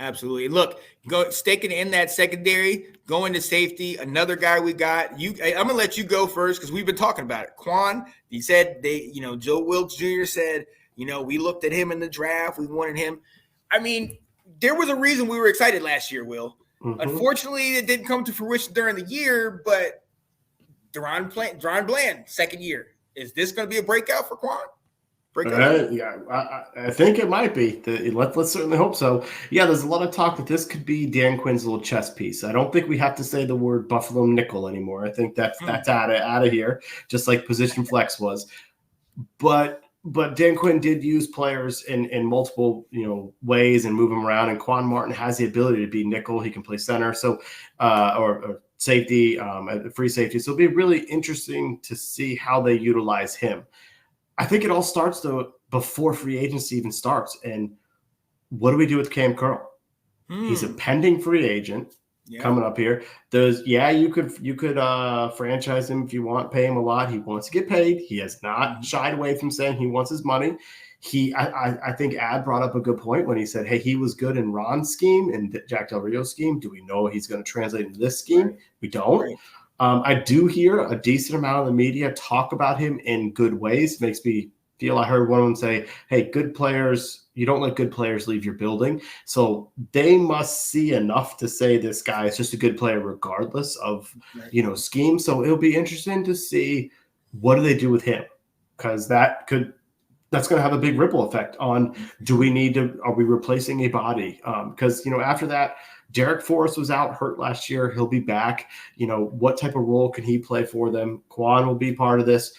Absolutely. Look, go staking in that secondary, going to safety. Another guy we got. I'm gonna let you go first because we've been talking about it. Quan. He said Joe Wilkes Jr. said, we looked at him in the draft. We wanted him. I mean, there was a reason we were excited last year, Will. Mm-hmm. Unfortunately, it didn't come to fruition during the year, but Deron Bland, second year. Is this going to be a breakout for Quan? Yeah, I think it might be. Let's certainly hope so. Yeah, there's a lot of talk that this could be Dan Quinn's little chess piece. I don't think we have to say the word Buffalo nickel anymore. I think that's out of here, just like position flex was. But Dan Quinn did use players in multiple ways and move them around. And Quan Martin has the ability to be nickel. He can play center, so or safety, free safety. So it'll be really interesting to see how they utilize him. I think it all starts though before free agency even starts. And what do we do with Cam Curl? He's a pending free agent coming up here. You could franchise him if you want, pay him a lot. He wants to get paid. He has not shied away from saying he wants his money. I think Ad brought up a good point when he said, hey, he was good in Ron's scheme and Jack Del Rio's scheme. Do we know he's going to translate into this scheme? Right. We don't. Right. I do hear a decent amount of the media talk about him in good ways. Makes me feel, I heard one of them say, hey, good players, you don't let good players leave your building. So they must see enough to say this guy is just a good player regardless of, scheme. So it'll be interesting to see what do they do with him, because that's going to have a big ripple effect on, are we replacing a body? Because, after that, Derek Forrest was out hurt last year. He'll be back. What type of role can he play for them? Quan will be part of this.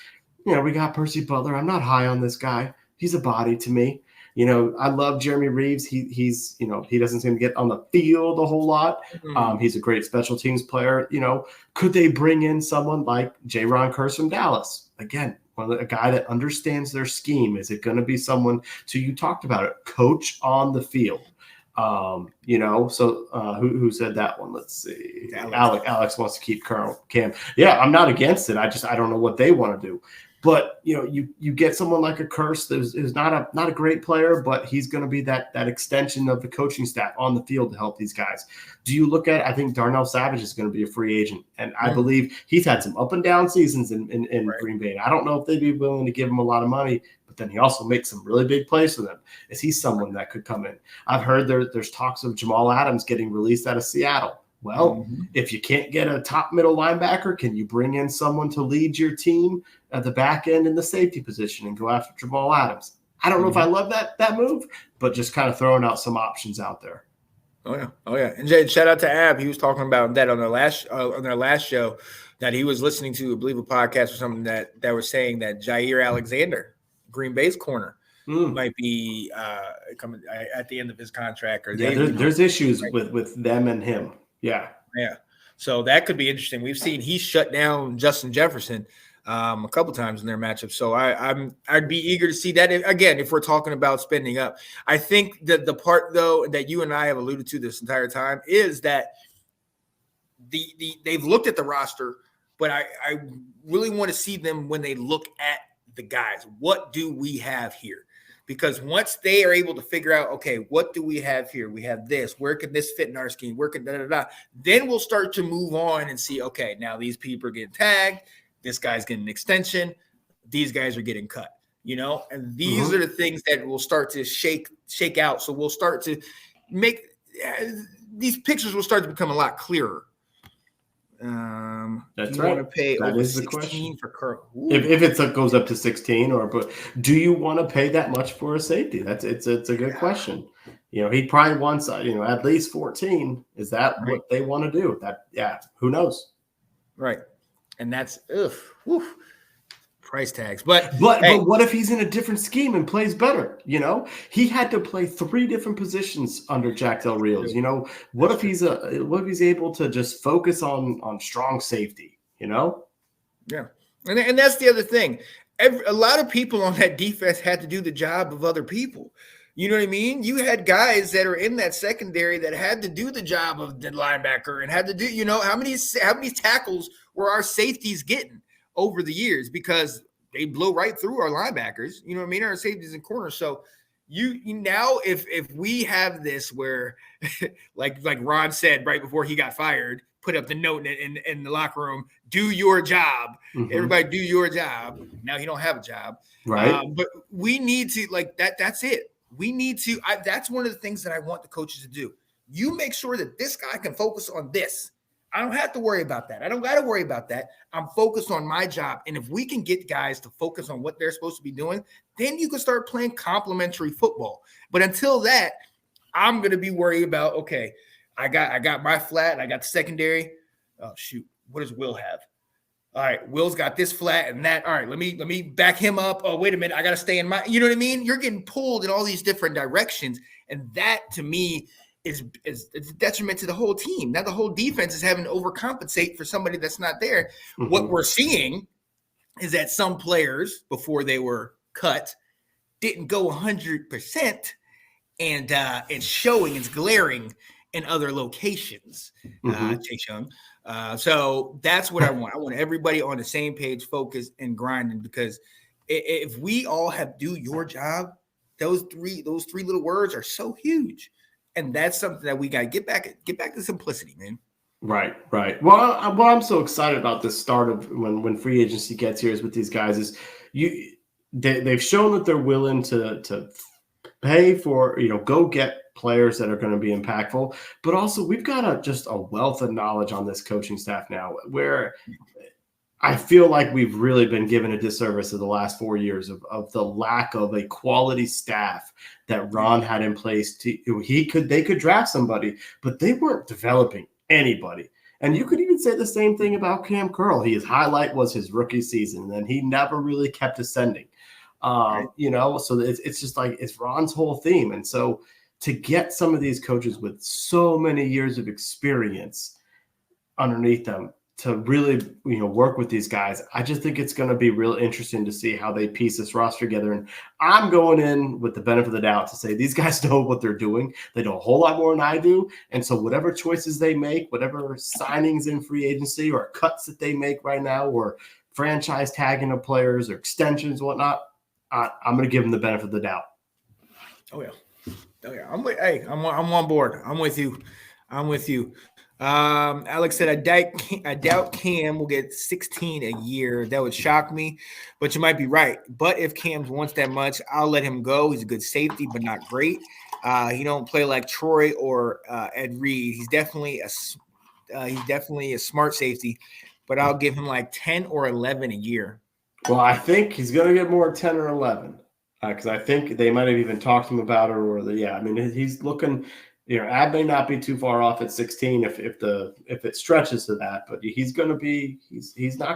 We got Percy Butler. I'm not high on this guy. He's a body to me. I love Jeremy Reeves. He's he doesn't seem to get on the field a whole lot. He's a great special teams player. Could they bring in someone like J-Ron Kearse from Dallas? Again, a guy that understands their scheme. Is it going to be someone, so you talked about it, coach on the field? Who said that one? Let's see. Alex wants to keep Cam. Yeah, I'm not against it. I don't know what they want to do. But you get someone like a Kearse who's not a great player, but he's going to be that extension of the coaching staff on the field to help these guys. Do you look at? I think Darnell Savage is going to be a free agent, and I believe he's had some up and down seasons in right. Green Bay. I don't know if they'd be willing to give him a lot of money, but then he also makes some really big plays for them. Is he someone that could come in? I've heard there's talks of Jamal Adams getting released out of Seattle. Well, if you can't get a top middle linebacker, can you bring in someone to lead your team at the back end in the safety position and go after Jamal Adams? I don't know if I love that move, but just kind of throwing out some options out there. Oh yeah. And Jay, shout out to Ab. He was talking about that on their last show that he was listening to, I believe, a podcast or something that was saying that Jair Alexander, Green Bay's corner, might be coming at the end of his contract. Or there's issues with them and him. Yeah. So that could be interesting. We've seen he shut down Justin Jefferson a couple times in their matchups. So I'd be eager to see that again if we're talking about spending up. I think that the part though that you and I have alluded to this entire time is that they've looked at the roster, but I really want to see them when they look at the guys. What do we have here? Because once they are able to figure out, okay, what do we have here? We have this. Where can this fit in our scheme? Where can Then we'll start to move on and see, okay, now these people are getting tagged. This guy's getting an extension. These guys are getting cut, And these are the things that will start to shake out. So we'll start to make these pictures will start to become a lot clearer. That's right. Want to pay that over 16 for Curl? If it goes up to 16, but do you want to pay that much for a safety? It's a good question. He probably wants at least 14. Is that right. What they want to do? Who knows? Right, and that's price tags. But what if he's in a different scheme and plays better? He had to play 3 different positions under Jack Del Rio's. What if he's able to just focus on strong safety? Yeah, and that's the other thing. A lot of people on that defense had to do the job of other people. You know what I mean? You had guys that are in that secondary that had to do the job of the linebacker and had to do. How many tackles were our safeties getting over the years, because they blow right through our linebackers, our safeties and corners. So you now if we have this where like Ron said right before he got fired, put up the note in the locker room, do your job. Everybody do your job. Now he don't have a job. Right. But we need to like that. That's it. We need to. That's one of the things that I want the coaches to do. You make sure that this guy can focus on this. I don't have to worry about that. I don't got to worry about that. I'm focused on my job. And if we can get guys to focus on what they're supposed to be doing, then you can start playing complementary football. But until that, I'm going to be worried about, okay, I got my flat. I got the secondary. Oh, shoot. What does Will have? All right, Will's got this flat and that. All right, let me back him up. Oh, wait a minute. I got to stay in my – you know what I mean? You're getting pulled in all these different directions. And that, to me, is a detriment to the whole team. Now the whole defense is having to overcompensate for somebody that's not there. What we're seeing is that some players, before they were cut, didn't go 100%, and it's showing, it's glaring in other locations. Chase Young. So that's what I want. I want everybody on the same page, focused and grinding, because if we all have do your job, those three little words are so huge. And that's something that we got to get back to simplicity, man. Right. Well, what I'm so excited about this start of when free agency gets here is with these guys is they've shown that they're willing to pay for, go get players that are going to be impactful, but also we've got just a wealth of knowledge on this coaching staff now where I feel like we've really been given a disservice of the last 4 years of the lack of a quality staff that Ron had in place. They could draft somebody, but they weren't developing anybody. And you could even say the same thing about Cam Curl. His highlight was his rookie season, and he never really kept ascending. So it's just like it's Ron's whole theme. And so to get some of these coaches with so many years of experience underneath them to really, work with these guys, I just think it's going to be real interesting to see how they piece this roster together. And I'm going in with the benefit of the doubt to say these guys know what they're doing. They know a whole lot more than I do. And so whatever choices they make, whatever signings in free agency or cuts that they make right now, or franchise tagging of players or extensions, whatnot, I'm going to give them the benefit of the doubt. Oh yeah. I'm on board. I'm with you. Alex said, I doubt Cam will get 16 a year. That would shock me, but you might be right. But if Cam wants that much, I'll let him go. He's a good safety, but not great. He don't play like Troy or Ed Reed. He's definitely a smart safety, but I'll give him like 10 or 11 a year. Well, I think he's going to get more 10 or 11 because I think they might have even talked to him about it. He's looking. Ad may not be too far off at 16 if it stretches to that, but he's not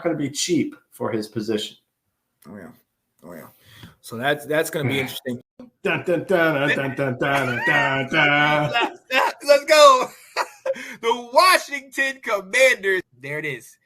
going to be cheap for his position. Oh yeah. So that's going to be interesting. Dun, dun, dun, dun, dun, dun, dun, dun. Let's go. The Washington Commanders. There it is.